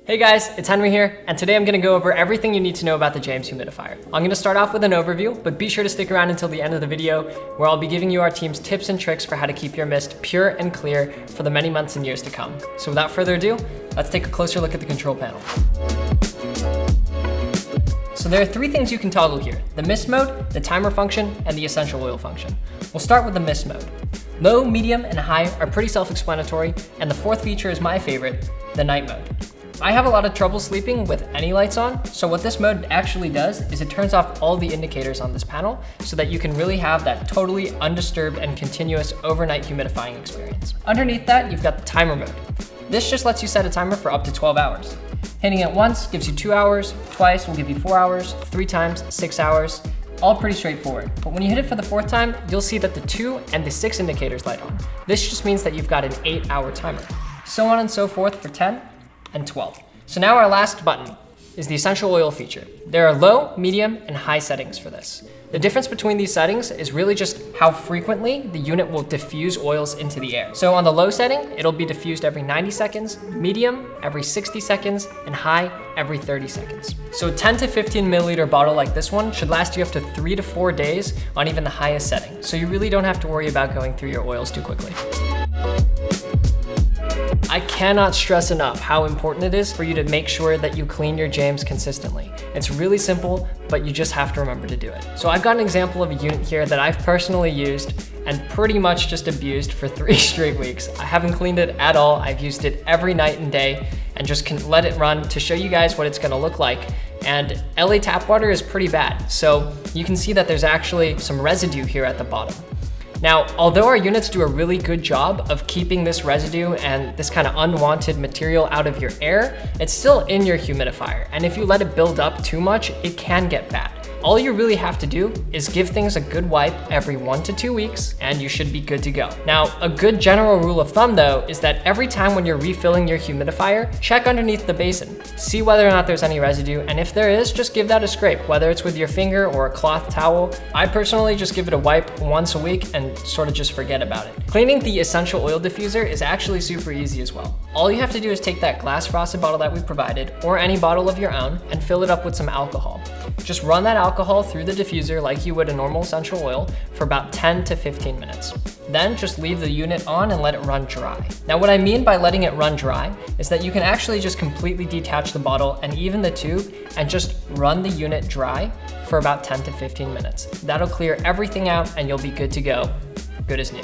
Hey guys, it's Henry here, and today I'm going to go over everything you need to know about the James humidifier. I'm going to start off with an overview, but be sure to stick around until the end of the video, where I'll be giving you our team's tips and tricks for how to keep your mist pure and clear for the many months and years to come. So without further ado, let's take a closer look at the control panel. So there are three things you can toggle here: the mist mode, the timer function, and the essential oil function. We'll start with the mist mode. Low, medium, and high are pretty self-explanatory, and the fourth feature is my favorite, the night mode. I have a lot of trouble sleeping with any lights on, so what this mode actually does is it turns off all the indicators on this panel so that you can really have that totally undisturbed and continuous overnight humidifying experience. Underneath that, you've got the timer mode. This just lets you set a timer for up to 12 hours. Hitting it once gives you 2 hours, twice will give you 4 hours, 3 times, 6 hours, all pretty straightforward. But when you hit it for the fourth time, you'll see that the 2 and the 6 indicators light on. This just means that you've got an 8-hour timer. So on and so forth for 10 and 12. So now our last button is the essential oil feature. There are low, medium, and high settings for this. The difference between these settings is really just how frequently the unit will diffuse oils into the air. So on the low setting, it'll be diffused every 90 seconds, medium every 60 seconds, and high every 30 seconds. So a 10 to 15 milliliter bottle like this one should last you up to 3 to 4 days on even the highest setting. So you really don't have to worry about going through your oils too quickly. I cannot stress enough how important it is for you to make sure that you clean your James consistently. It's really simple, but you just have to remember to do it. So I've got an example of a unit here that I've personally used and pretty much just abused for 3 straight weeks. I haven't cleaned it at all. I've used it every night and day and just can let it run to show you guys what it's gonna look like. And LA tap water is pretty bad. So you can see that there's actually some residue here at the bottom. Now, although our units do a really good job of keeping this residue and this kind of unwanted material out of your air, it's still in your humidifier. And if you let it build up too much, it can get bad. All you really have to do is give things a good wipe every 1 to 2 weeks, and you should be good to go. Now, a good general rule of thumb though, is that every time when you're refilling your humidifier, check underneath the basin. See whether or not there's any residue, and if there is, just give that a scrape, whether it's with your finger or a cloth towel. I personally just give it a wipe once a week and sort of just forget about it. Cleaning the essential oil diffuser is actually super easy as well. All you have to do is take that glass frosted bottle that we provided, or any bottle of your own, and fill it up with some alcohol. Just run that alcohol through the diffuser like you would a normal essential oil for about 10 to 15 minutes. Then just leave the unit on and let it run dry. Now what I mean by letting it run dry is that you can actually just completely detach the bottle and even the tube and just run the unit dry for about 10 to 15 minutes. That'll clear everything out and you'll be good to go. Good as new.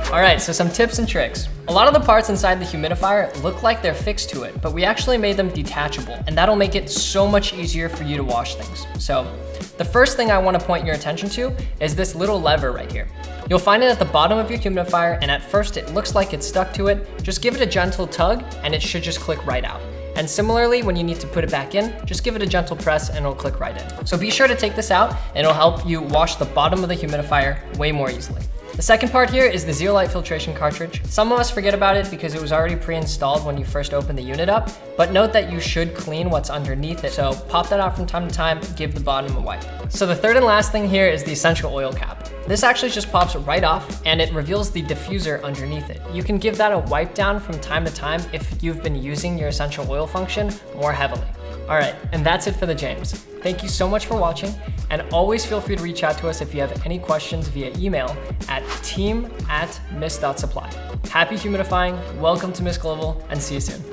All right, so some tips and tricks. A lot of the parts inside the humidifier look like they're fixed to it, but we actually made them detachable, and that'll make it so much easier for you to wash things. So the first thing I want to point your attention to is this little lever right here. You'll find it at the bottom of your humidifier, and at first it looks like it's stuck to it. Just give it a gentle tug, and it should just click right out. And similarly, when you need to put it back in, just give it a gentle press and it'll click right in. So be sure to take this out, and it'll help you wash the bottom of the humidifier way more easily. The second part here is the zeolite filtration cartridge. Some of us forget about it because it was already pre-installed when you first open the unit up, but note that you should clean what's underneath it. So pop that out from time to time, give the bottom a wipe. So the third and last thing here is the essential oil cap. This actually just pops right off and it reveals the diffuser underneath it. You can give that a wipe down from time to time if you've been using your essential oil function more heavily. All right, and that's it for the James. Thank you so much for watching, and always feel free to reach out to us if you have any questions via email at team@mist.supply. Happy humidifying, welcome to Mist Global, and see you soon.